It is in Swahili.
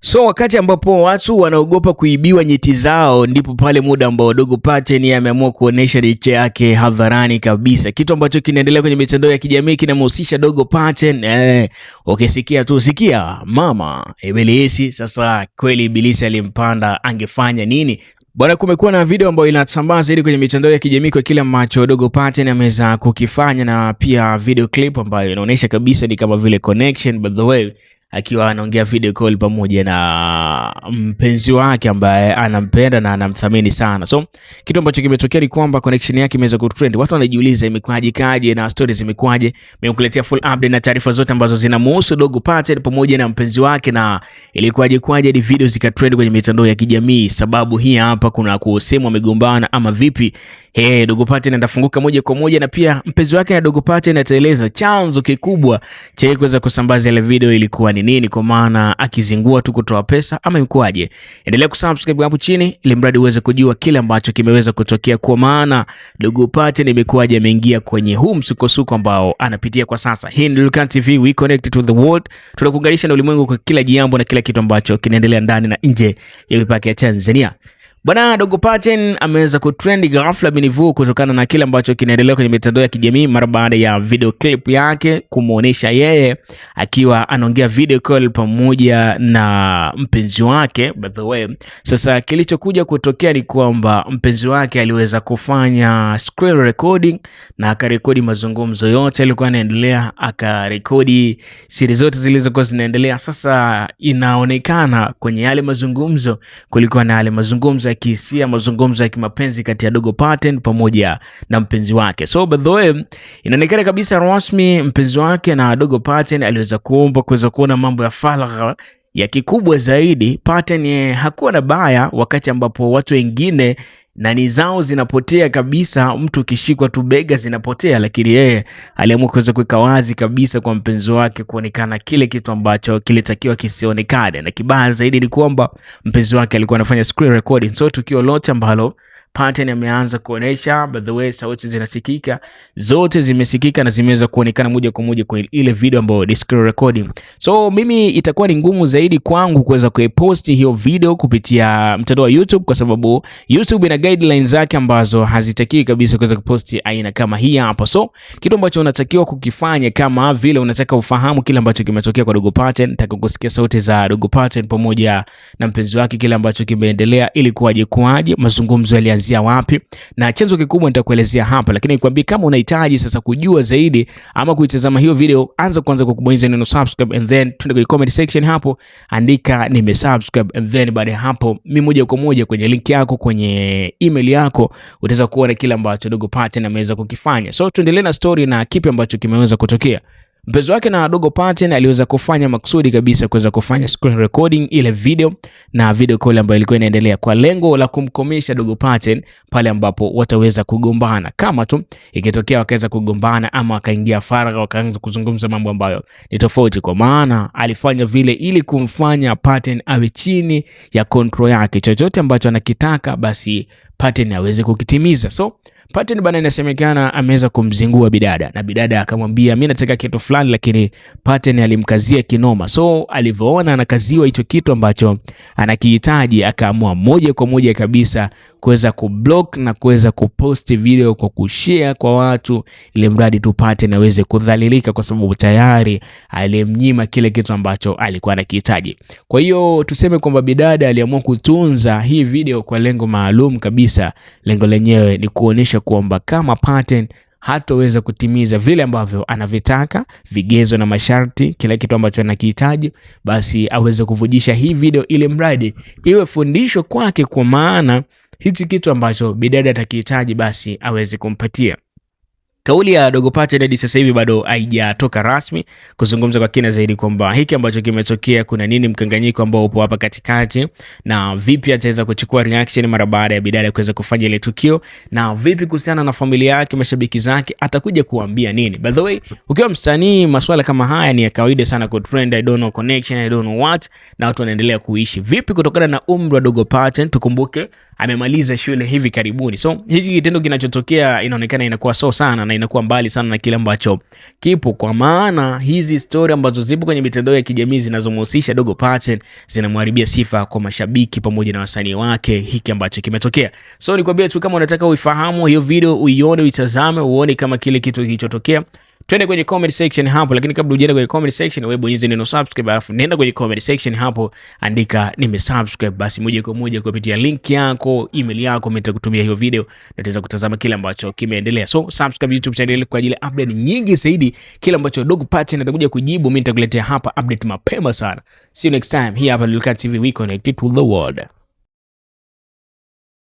So wakati ambapo watu wanaogopa kuibiwa nyeti zao, ndipo pale muda ambao Dogo Paten ameamua kuonesha licha yake hadharani kabisa, kitu ambacho kinaendelea kwenye mitandao ya kijamii kinamhusisha Dogo Paten. Ukisikia tu sikia mama Ibilisi. Sasa kweli Ibilisi alimpanda, angefanya nini? Bwana, kumekuwa na video ambayo inasambaa zaidi kwenye mitandao ya kijamii kwa kile ambacho Dogo Paten ameweza kukifanya, na pia video clip ambayo inaonyesha kabisa ni kama vile connection, by the way, akiwa anaongea video call pamoja na mpenzi wake ambaye anampenda na anamthamini sana. So kitu ambacho kimetokea ni kwamba connection yake imeweza kutrend. Watu wanajiuliza imekwaje kaje na stories imekwaje. Nimekuletea full update na taarifa zote ambazo zinamhusu Dogo Paten pamoja na mpenzi wake, na ilikuwaje kwaje ni video zikatrend kwenye mitandao ya kijamii. Sababu hii hapa, kuna kusema wamegombana ama vipi. Dogo Paten anafunguka moja kwa moja, na pia mpenzi wake na Dogo Paten ataeleza chanzo kikubwa cha kuweza kusambaza ile video ilikuwa ni nini, kwa maana akizingua tu kutoa pesa ama imekwaje. Endelea kusubscribe hapo chini ili mradi uweze kujua kile ambacho kimeweza kutokea, kwa maana Dogo Paten imekwaje ameingia kwenye huu msukosuko ambao anapitia kwa sasa. Hii ni Lurkan TV, we connect to the world. Tunakuunganisha na ulimwengu kwa kila jambo na kila kitu ambacho kinaendelea ndani na nje ya mipaka ya Tanzania. Bwana, Dogo Paten ameweza kutrend ghafla binivu kutokana na kile ambacho kinaendelea kwenye mitandao ya kijamii mara baada ya video clip yake kumuonesha yeye akiwa anaongea video call pamoja na mpenzi wake, by the way. Sasa kilichokuja kutokea ni kwamba mpenzi wake aliweza kufanya screen recording na akarekodi mazungumzo yote yalikuwa yanaendelea, akarekodi siri zote zilizokuwa zinaendelea. Sasa inaonekana kwenye yale mazungumzo kulikuwa na yale mazungumzo ya kihisia, mazungumzo ya kimapenzi kati ya Dogo Paten pamoja na mpenzi wake. So by the way, inaonekana kabisa rasmi mpenzi wake na Dogo Paten aliweza kuomba kuweza kuona mambo ya faragha ya kikubwa zaidi. Paten hakuwa na baya wakati ambapo watu wengine nani zao zinapotea kabisa, mtu kishikwa tu bega zinapotea, lakini yeye aliamua kuweza kuweka wazi kabisa kwa mpenzi wake kuonekana kile kitu ambacho kilitakiwa kisionekane. Na kibaya zaidi ni kwamba mpenzi wake alikuwa anafanya screen recording, so tukio lote ambalo Paten ameanza kuonesha, by the way, sauti zinasikika, zote zimesikika na zimeweza kuonekana moja kwa moja kwa ile video ambayo ni screen recording. So mimi itakuwa ni ngumu zaidi kwangu kuweza kuipost hiyo video kupitia mtandao wa YouTube, kwa sababu YouTube ina guidelines zake ambazo hazitaki kabisa kuweza kupost aina kama hii hapa. So kitu ambacho unatakiwa kukifanya, kama vile unataka ufahamu kile ambacho kimetokea kwa Dogo Paten, nataka kusikia sauti za Dogo Paten pamoja na mpenzi wake, kile ambacho kimeendelea, ili kwaje mazungumzo yalianzia wapi, na chanzo kikubwa nitakuelezea hapa. Lakini nikwambie, kama unahitaji sasa kujua zaidi ama kuitazama hiyo video, anza kwanza kwa kubonyeza neno subscribe, and then twende kwenye comment section hapo, andika nimesubscribe, and then baada ya hapo mimi moja kwa moja kwenye link yako kwenye email yako utaweza kuona kile ambacho Dogo Paten ameweza kukifanya. So tuendelee na story na kipi ambacho kimeweza kutokea. Mpenzi wake na Dogo Paten aliweza kufanya maksudi kabisa kuweza kufanya screen recording ile video na video call ambayo ilikuwa inaendelea kwa lengo la kumkomesha Dogo Paten pale ambapo wataweza kugombana. Kama tu ikitokea wakaweza kugombana ama wakaingia faragha wakaanza kuzungumza mambo ambayo ni tofauti, kwa maana alifanya vile ili kumfanya Paten awe chini ya control yake. Chochote ambacho anakitaka basi Paten aweze kukitimiza. So Paten bana, inasemekana ameweza kumzingua bidada, na bidada akamwambia mimi nataka kitu fulani, lakini Paten alimkazia kinoma. So alivyoona anakaziwa hicho kitu ambacho anakihitaji, akaamua moja kwa moja kabisa kuweza kublock na kuweza kupost video kwa kushare kwa watu, ili mradi tu Paten aweze kudhalilika, kwa sababu tayari alimnyima kile kitu ambacho alikuwa anakihitaji. Kwa hiyo tuseme kwamba bidada aliamua kutunza hii video kwa lengo maalum kabisa. Lengo lenyewe ni kuonesha kwamba kama Paten hataweza kutimiza vile ambavyo anavitaka, vigezo na masharti, kila kitu ambacho anakihitaji, basi aweze kuvujisha hii video ili mradi iwe fundisho kwake, kwa maana hichi kitu ambacho bidada atakihitaji basi aweze kumpatia. Kauli ya Dogo Paten hadi sasa hivi bado haijatoka rasmi kuzungumza kwa kina zaidi kwamba hiki ambacho kimetokea kuna nini, mkanganyiko ambao upo hapa katikati, na vipi ataweza kuchukua reaction mara baada ya bidada kuweza kufanya ile tukio, na vipi kuhusiana na familia yake, mashabiki zake, atakuja kuambia nini. By the way, ukiwa msanii, masuala kama haya ni ya kawaida sana ku trend, I don't know connection, I don't know what, na watu wanaendelea kuishi vipi kutokana na umri wa Dogo Paten. Tukumbuke amemaliza shule hivi karibuni. So hichi kitendo kinachotokea inaonekana inakuwa so sana na inakuwa mbali sana na kile ambacho kipo, kwa maana hizi story ambazo zipo kwenye mitandao ya kijamii zinazomhusisha Dogo Paten zinamharibia sifa kwa mashabiki pamoja na wasanii wake hiki ambacho kimetokea. So nikwambia tu, kama unataka uifahamu hiyo video, uione, uitazame, uone kama kile kitu kilichotokea, twende kwenye comment section hapo. Lakini kabla hujaenda kwenye comment section, wewe bonyeza neno subscribe, alafu nenda kwenye comment section hapo, andika nimesubscribe, basi moja kwa moja kupitia link yako, email yako, nitakutumia hiyo video na utaweza kutazama kile ambacho kimeendelea. So subscribe YouTube channel kwa ajili ya update nyingi zaidi. Kile ambacho Dogo Paten atakuja kujibu, mimi nitakuletea hapa update mapema sana. See you next time. Hii hapa Lilcat TV, we connected to the world.